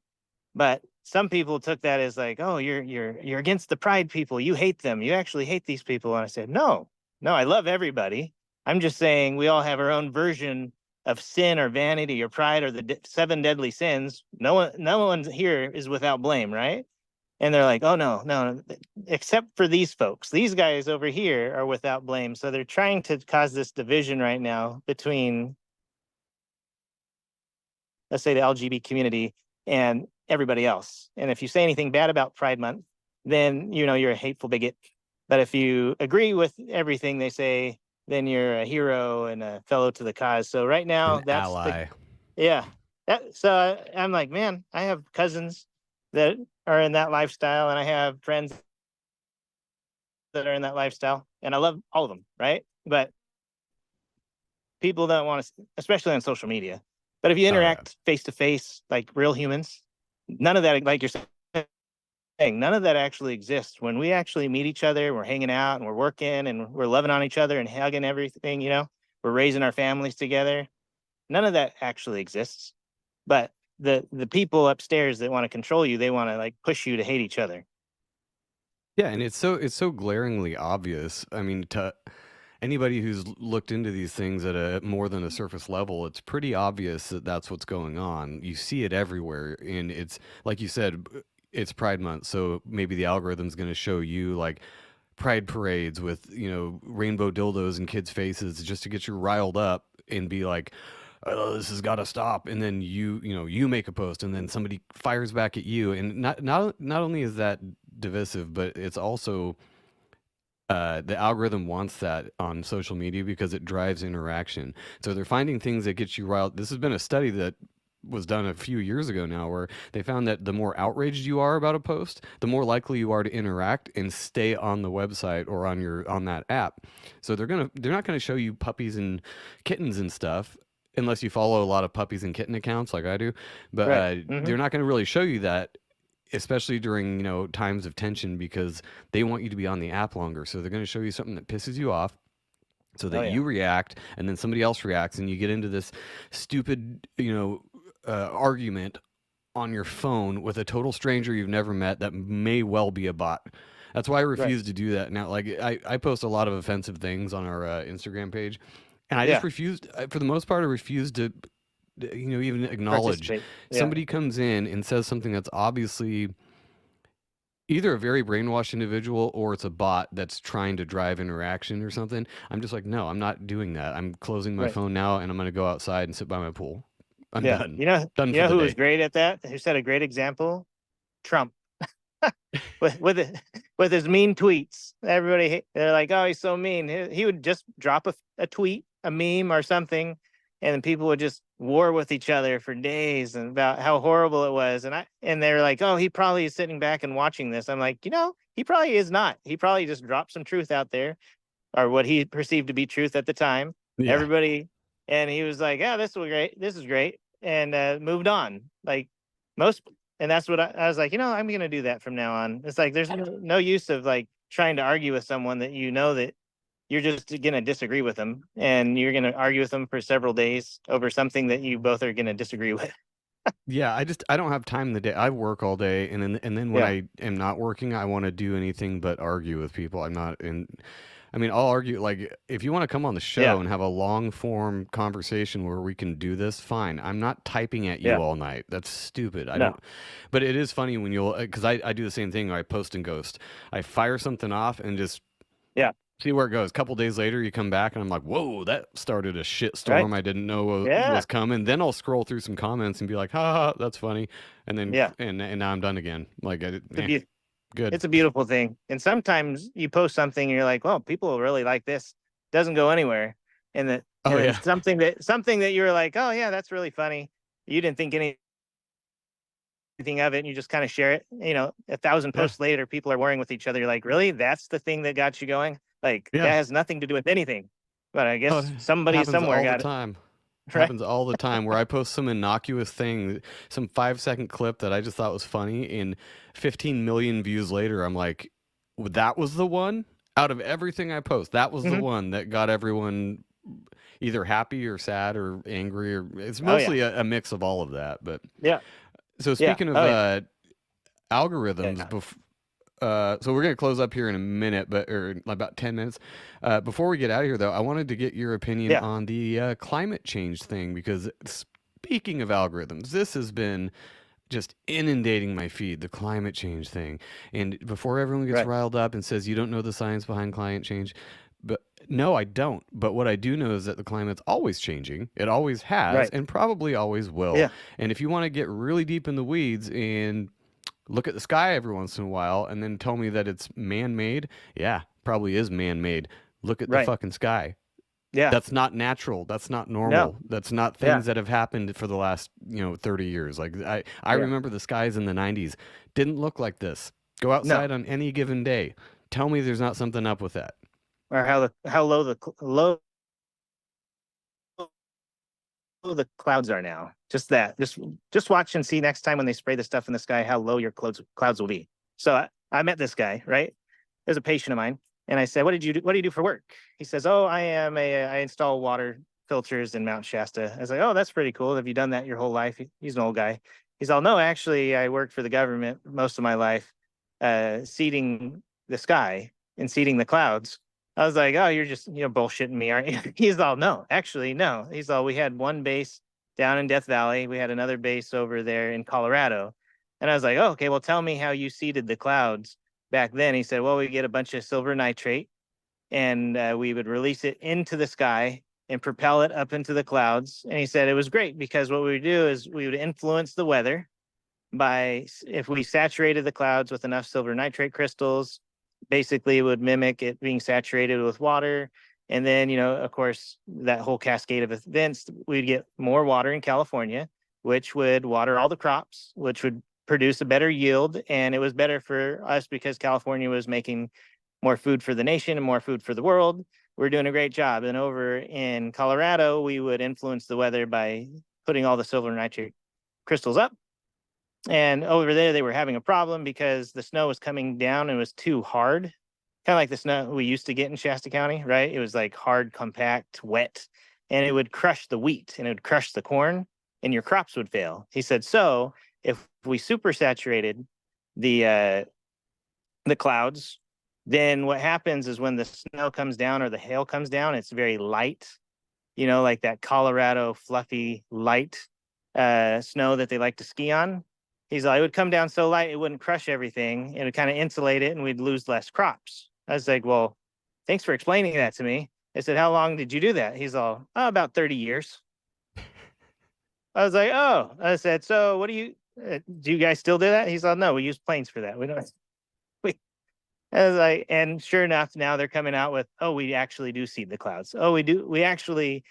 But some people took that as like, oh, you're against the Pride people. You hate them. You actually hate these people. And I said, no, I love everybody. I'm just saying we all have our own version of sin or vanity or pride or the 7 deadly sins. No one here is without blame, right? And they're like, oh, no, except for these folks. These guys over here are without blame. So they're trying to cause this division right now between, let's say, the LGBT community and everybody else. And if you say anything bad about Pride Month, then, you're a hateful bigot. But if you agree with everything they say, then you're a hero and a fellow to the cause. So right now, that's ally. So I'm like, man, I have cousins that are in that lifestyle, and I have friends that are in that lifestyle, and I love all of them, right? But people don't want to, especially on social media. But if you interact face to face, like real humans, none of that, like you're saying, none of that actually exists. When we actually meet each other, we're hanging out and we're working and we're loving on each other and hugging everything, we're raising our families together. None of that actually exists. But the people upstairs that want to control you, they want to like push you to hate each other. Yeah, and it's so glaringly obvious. I mean, anybody who's looked into these things at a more than a surface level, it's pretty obvious that that's what's going on. You see it everywhere, and it's like you said, it's Pride Month, so maybe the algorithm's going to show you like pride parades with rainbow dildos in kids' faces just to get you riled up and be like, oh, this has got to stop. And then you make a post, and then somebody fires back at you, and not only is that divisive, but it's also the algorithm wants that on social media because it drives interaction. So they're finding things that get you riled. This has been a study that was done a few years ago now, where they found that the more outraged you are about a post, the more likely you are to interact and stay on the website or on that app. So they're not gonna show you puppies and kittens and stuff unless you follow a lot of puppies and kitten accounts like I do. But Right. Mhm. they're not gonna really show you that, especially during times of tension, because they want you to be on the app longer. So they're going to show you something that pisses you off so that Oh, yeah. you react, and then somebody else reacts, and you get into this stupid argument on your phone with a total stranger you've never met that may well be a bot. That's why I refuse to do that now. Like I post a lot of offensive things on our Instagram page, and I just Yeah. refused, for the most part, I refuse to even acknowledge Participate. Yeah. somebody comes in and says something that's obviously either a very brainwashed individual or it's a bot that's trying to drive interaction or something. I'm just like, no, I'm not doing that. I'm closing my Right. phone now, and I'm going to go outside and sit by my pool. I'm Yeah. done. You know, Done you for know the who day. was great at that? Who set a great example? Trump. with his mean tweets. They're like, oh, he's so mean. He would just drop a tweet, a meme or something, and then people would just war with each other for days and about how horrible it was. And they're like, oh, he probably is sitting back and watching this. I'm like, he probably is not. He probably just dropped some truth out there, or what he perceived to be truth at the time. Yeah. Everybody, and he was like, yeah, this was great. This is great, and moved on. Like most. And that's what I was like, I'm going to do that from now on. It's like, there's no use of like trying to argue with someone that that you're just going to disagree with them, and you're going to argue with them for several days over something that you both are going to disagree with. Yeah, I don't have time in the day. I work all day, and then when Yeah. I am not working, I want to do anything but argue with people. I'm not in. I mean, I'll argue, like, if you want to come on the show Yeah. and have a long form conversation where we can do this, fine. I'm not typing at you Yeah. all night. That's stupid. I No. don't. But it is funny when because I do the same thing. I post and ghost. I fire something off and just Yeah. see where it goes. A couple days later, you come back and I'm like, whoa, that started a shit storm I didn't know Yeah. was coming. Then I'll scroll through some comments and be like, ha, ha, that's funny. And then, Yeah. and now I'm done again. Like, good. It's a beautiful thing. And sometimes you post something and you're like, well, people will really like this. Doesn't go anywhere. And that something that you were like, oh yeah, that's really funny. You didn't think anything of it, and you just kind of share it. 1,000 posts later, people are warring with each other. You're like, really? That's the thing that got you going? Like, that has nothing to do with anything. But I guess somebody somewhere got it. Happens all the time, where I post some innocuous thing, some 5-second clip that I just thought was funny, and 15 million views later, I'm like, that was the one out of everything I post. That was the one that got everyone either happy or sad or angry, or it's mostly a mix of all of that. But yeah. So speaking of algorithms, so we're going to close up here in a minute, or about 10 minutes. Before we get out of here, though, I wanted to get your opinion on the climate change thing, because speaking of algorithms, this has been just inundating my feed, the climate change thing. And before everyone gets riled up and says, you don't know the science behind climate change, but no, I don't. But what I do know is that the climate's always changing. It always has, and probably always will. Yeah. And if you want to get really deep in the weeds and look at the sky every once in a while and then tell me that it's man-made, yeah, probably is man-made. Look at the fucking sky. Yeah. That's not natural. That's not normal. That's not things that have happened for the last, 30 years. Like I remember the skies in the 90s didn't look like this. Go outside on any given day. Tell me there's not something up with that. Or how low the clouds are now. Just that. Just watch and see next time when they spray the stuff in the sky how low your clouds will be. So I met this guy, right? There's a patient of mine, and I said, "What do you do for work?" He says, "Oh, I install water filters in Mount Shasta." I was like, "Oh, that's pretty cool. Have you done that your whole life?" He's an old guy. He's all, "No, actually, I worked for the government most of my life, seeding the sky and seeding the clouds I was like, oh, you're just, bullshitting me, aren't you? He's all, no, actually, no. He's all, we had one base down in Death Valley. We had another base over there in Colorado. And I was like, oh, okay, well, tell me how you seeded the clouds back then. He said, well, we get a bunch of silver nitrate and we would release it into the sky and propel it up into the clouds. And he said it was great because what we would do is we would influence the weather by, if we saturated the clouds with enough silver nitrate crystals, basically it would mimic it being saturated with water. And then, of course, that whole cascade of events, we'd get more water in California, which would water all the crops, which would produce a better yield. And it was better for us because California was making more food for the nation and more food for the world. We're doing a great job. And over in Colorado, we would influence the weather by putting all the silver nitrate crystals up. And over there, they were having a problem because the snow was coming down and it was too hard, kind of like the snow we used to get in Shasta County, right? It was like hard, compact, wet, and it would crush the wheat and it would crush the corn and your crops would fail. He said, so if we super saturated the clouds, then what happens is when the snow comes down or the hail comes down, it's very light, like that Colorado fluffy light snow that they like to ski on. He's like, it would come down so light, it wouldn't crush everything. It would kind of insulate it and we'd lose less crops. I was like, well, thanks for explaining that to me. I said, how long did you do that? He's all, oh, about 30 years. I was like, oh, I said, so what do you guys still do that? He's all, no, we use planes for that. We don't, I was like, and sure enough, now they're coming out with, oh, we actually do seed the clouds. Oh, we do. We actually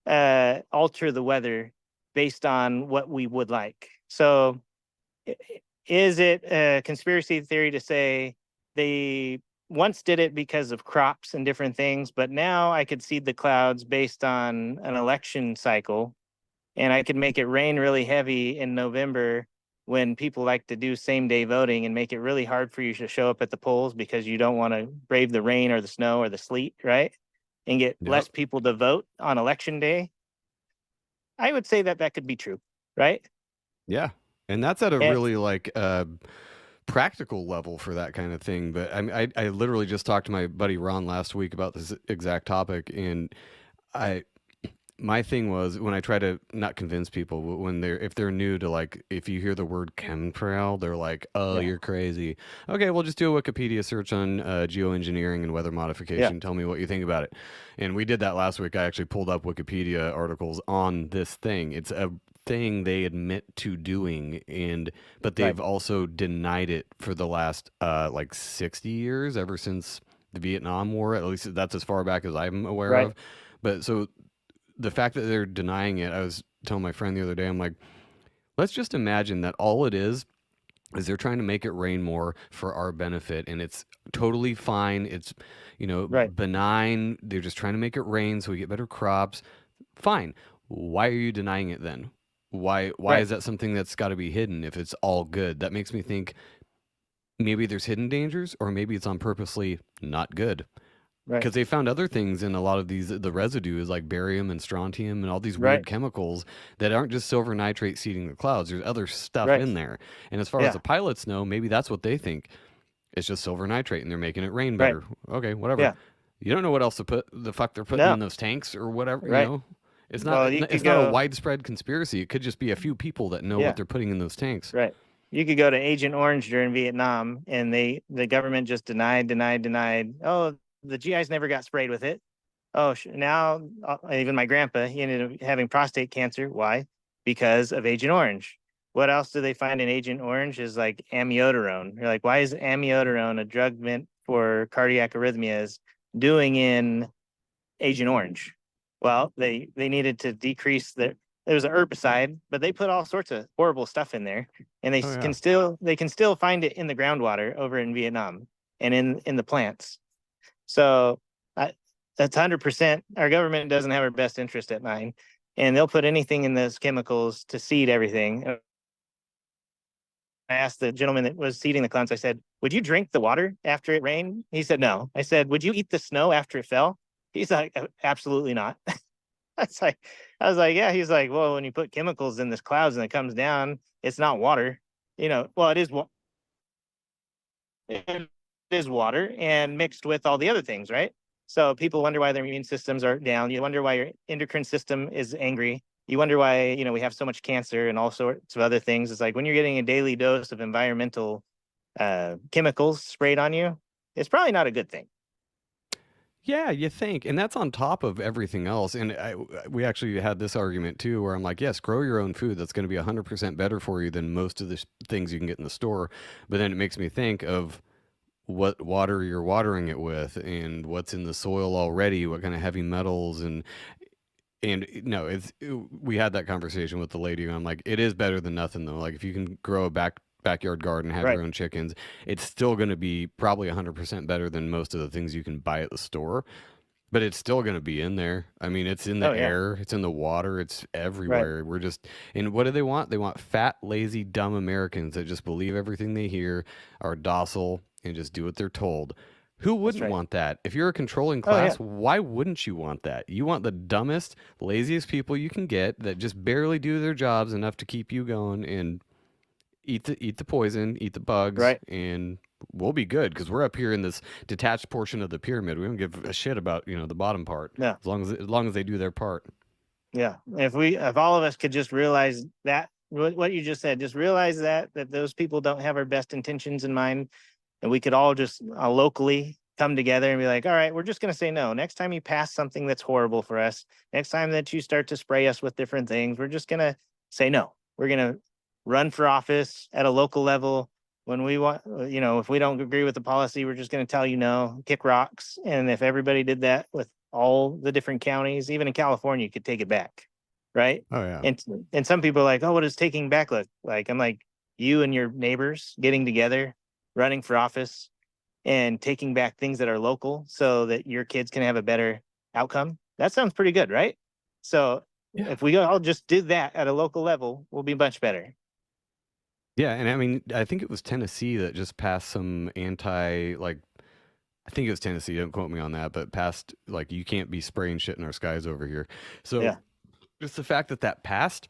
alter the weather based on what we would like. So is it a conspiracy theory to say they once did it because of crops and different things, but now I could seed the clouds based on an election cycle and I could make it rain really heavy in November when people like to do same day voting and make it really hard for you to show up at the polls because you don't want to brave the rain or the snow or the sleet, right? And get less people to vote on election day. I would say that could be true, right? Yeah. And that's at a really practical level for that kind of thing. But I literally just talked to my buddy Ron last week about this exact topic. And my thing was when I try to not convince people when if they're new to if you hear the word chemtrail, they're like, oh, you're crazy. Okay, well, just do a Wikipedia search on geoengineering and weather modification. Yeah. Tell me what you think about it. And we did that last week. I actually pulled up Wikipedia articles on this thing. It's a thing they admit to doing, but they've also denied it for the last 60 years, ever since the Vietnam War. At least that's as far back as I'm aware of. But so the fact that they're denying it, I was telling my friend the other day, I'm like, let's just imagine that all it is they're trying to make it rain more for our benefit, and it's totally fine. It's, benign. They're just trying to make it rain so we get better crops. Fine. Why are you denying it then? Why is that something that's got to be hidden if it's all good? That makes me think maybe there's hidden dangers, or maybe it's on purposely not good. Because they found other things in a lot of the residue is like barium and strontium and all these weird chemicals that aren't just silver nitrate seeding the clouds. There's other stuff in there. And as far as the pilots know, maybe that's what they think. It's just silver nitrate and they're making it rain better. Okay, whatever. Yeah. You don't know what else they're putting in those tanks or whatever, you know? It's not it's not a widespread conspiracy. It could just be a few people that know what they're putting in those tanks. Right. You could go to Agent Orange during Vietnam and the government just denied. Oh, the GIs never got sprayed with it. Oh, now even my grandpa, he ended up having prostate cancer. Why? Because of Agent Orange. What else do they find in Agent Orange is like amiodarone. You're like, why is amiodarone, a drug meant for cardiac arrhythmias, doing in Agent Orange? Well, they needed to decrease there was an herbicide, but they put all sorts of horrible stuff in there, and they can still find it in the groundwater over in Vietnam and in the plants. So that's 100%. Our government doesn't have our best interest at mind, and they'll put anything in those chemicals to seed everything. I asked the gentleman that was seeding the clouds, I said, would you drink the water after it rained? He said, no. I said, would you eat the snow after it fell? He's like, absolutely not. I was like, yeah. He's like, well, when you put chemicals in this clouds and it comes down, it's not water. Well, it is. It is water and mixed with all the other things, right? So people wonder why their immune systems are down. You wonder why your endocrine system is angry. You wonder why, we have so much cancer and all sorts of other things. It's like when you're getting a daily dose of environmental chemicals sprayed on you, it's probably not a good thing. Yeah, you think, and that's on top of everything else. And we actually had this argument too, where I'm like, yes, grow your own food. That's going to be 100% better for you than most of the things you can get in the store. But then it makes me think of what water you're watering it with, and what's in the soil already, what kind of heavy metals, and no, we had that conversation with the lady, and I'm like, it is better than nothing though. Like if you can grow a backyard garden, have Right. your own chickens, it's still going to be probably 100% better than most of the things you can buy at the store. But it's still going to be in there. I mean, it's in the Oh, yeah. air, it's in the water, it's everywhere. We're just, and what do they want? They want fat, lazy, dumb Americans that just believe everything they hear, are docile, and just do what they're told. Who wouldn't right. want that? If you're a controlling Oh, yeah. class, why wouldn't you want that? You want the dumbest, laziest people you can get that just barely do their jobs enough to keep you going and eat the poison, eat the bugs, Right. and we'll be good because we're up here in this detached portion of the pyramid. We don't give a shit about the bottom part. No. As long as they do their part. Yeah. If all of us could just realize that, what you just said, just realize that those people don't have our best intentions in mind, and we could all just locally come together and be like, all right, we're just going to say no. Next time you pass something that's horrible for us, next time that you start to spray us with different things, we're just going to say no. We're going to run for office at a local level. When we want, if we don't agree with the policy, we're just going to tell you no, kick rocks. And if everybody did that with all the different counties, even in California, you could take it back. Right. Oh yeah. And some people are like, oh, what does taking back look like? I'm like, you and your neighbors getting together, running for office, and taking back things that are local so that your kids can have a better outcome. That sounds pretty good, right? So Yeah. if we all just did that at a local level, we'll be much better. Yeah, and I mean, I think it was Tennessee that just passed some I think it was Tennessee, don't quote me on that, but passed like you can't be spraying shit in our skies over here. So Yeah. just the fact that passed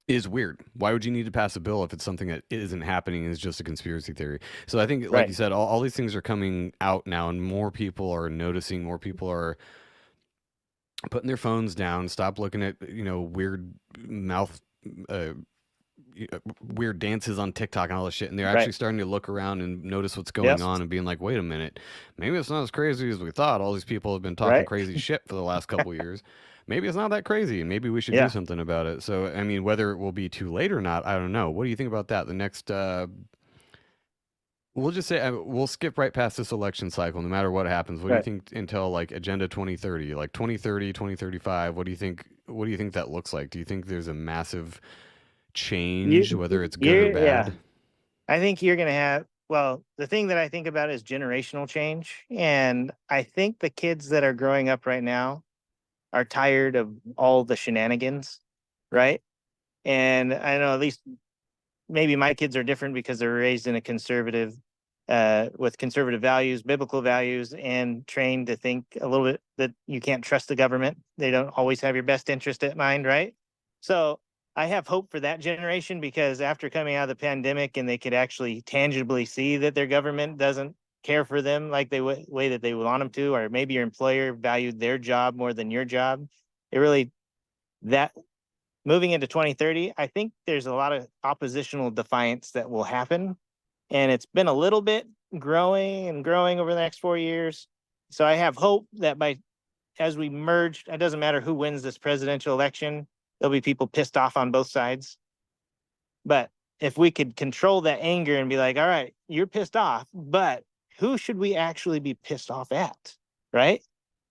is weird. Why would you need to pass a bill if it's something that isn't happening and is just a conspiracy theory? So I think, like Right. you said, all these things are coming out now, and more people are noticing. More people are putting their phones down. Stop looking at weird mouth. Weird dances on TikTok and all this shit, and they're actually Right. starting to look around and notice what's going Yes. on and being like, wait a minute, maybe it's not as crazy as we thought. All these people have been talking Right. crazy shit for the last couple years. Maybe it's not that crazy, and maybe we should Yeah. do something about it. So, I mean, whether it will be too late or not, I don't know. What do you think about that? The next, we'll just say we'll skip right past this election cycle, no matter what happens. What do you Right. think until like Agenda 2030, like 2030, 2035? What do you think? What do you think that looks like? Do you think there's a massive change, whether it's good or bad? I think you're going to have, well, the thing that I think about is generational change. And I think the kids that are growing up right now are tired of all the shenanigans, right? And I know at least maybe my kids are different because they're raised in a conservative, with conservative values, biblical values, and trained to think a little bit that you can't trust the government. They don't always have your best interest at mind, right? So I have hope for that generation because after coming out of the pandemic and they could actually tangibly see that their government doesn't care for them like they way that they want them to, or maybe your employer valued their job more than your job. It really, that moving into 2030, I think there's a lot of oppositional defiance that will happen. And it's been a little bit growing and growing over the next 4 years. So I have hope that as we merge, it doesn't matter who wins this presidential election, there'll be people pissed off on both sides. But if we could control that anger and be like, all right, you're pissed off, but who should we actually be pissed off at? Right?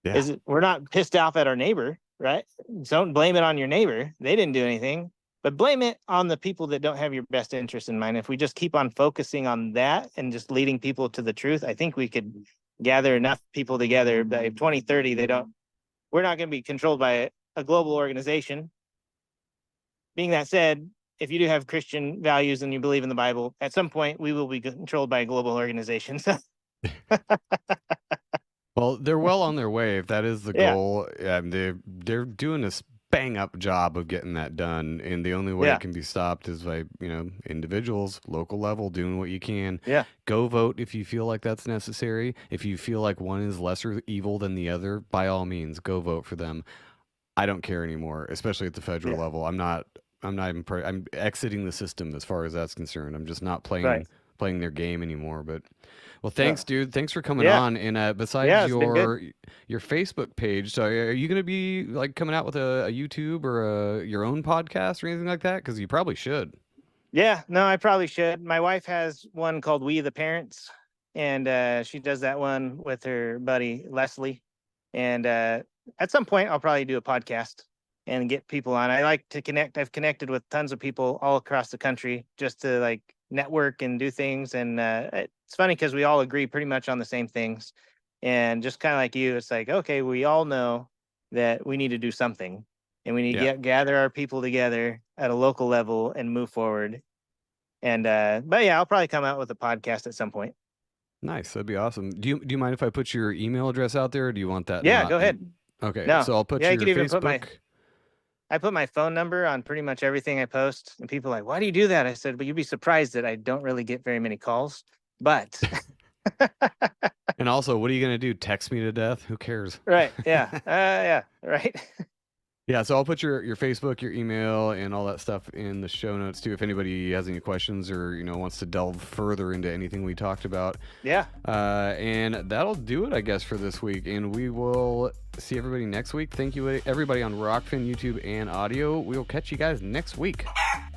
Yeah. We're not pissed off at our neighbor, right? Don't blame it on your neighbor. They didn't do anything, but blame it on the people that don't have your best interest in mind. If we just keep on focusing on that and just leading people to the truth, I think we could gather enough people together by 2030. We're not going to be controlled by a global organization. Being that said, if you do have Christian values and you believe in the Bible, at some point we will be controlled by a global organization. Well, they're well on their way. If that is the Yeah. goal, they're doing this bang up job of getting that done. And the only way Yeah. it can be stopped is by, individuals, local level, doing what you can. Yeah. Go vote if you feel like that's necessary. If you feel like one is lesser evil than the other, by all means, go vote for them. I don't care anymore, especially at the federal level. I'm not even, I'm exiting the system as far as that's concerned. I'm just not playing their game anymore. But, well, thanks, dude. Thanks for coming on. And besides it's been good. your Facebook page, so are you going to be like coming out with a YouTube or your own podcast or anything like that? Because you probably should. Yeah, no, I probably should. My wife has one called We the Parents, and she does that one with her buddy Leslie. And at some point, I'll probably do a podcast and get people on. I like to connect. I've connected with tons of people all across the country just to like network and do things. And it's funny because we all agree pretty much on the same things. And just kind of like you, it's like, okay, we all know that we need to do something, and we need to gather our people together at a local level and move forward. And but yeah, I'll probably come out with a podcast at some point. Nice, that'd be awesome. Do you mind if I put your email address out there, or do you want that? Yeah, go ahead. Okay, no. So I'll put your you could even Facebook. I put my phone number on pretty much everything I post, and people are like, "Why do you do that?" I said, "But you'd be surprised that I don't really get very many calls." But and also, what are you gonna do? Text me to death? Who cares? Right? Yeah. Yeah. Right. Yeah, so I'll put your Facebook, your email, and all that stuff in the show notes too. If anybody has any questions or wants to delve further into anything we talked about. Yeah. And that'll do it, I guess, for this week. And we will see everybody next week. Thank you, everybody on Rockfin, YouTube, and audio. We will catch you guys next week.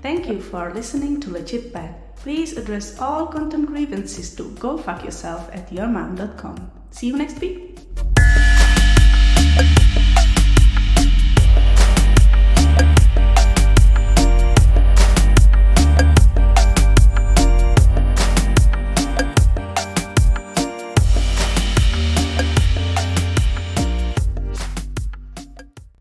Thank you for listening to Legit Bad. Please address all content grievances to gofuckyourself@yourmom.com. See you next week.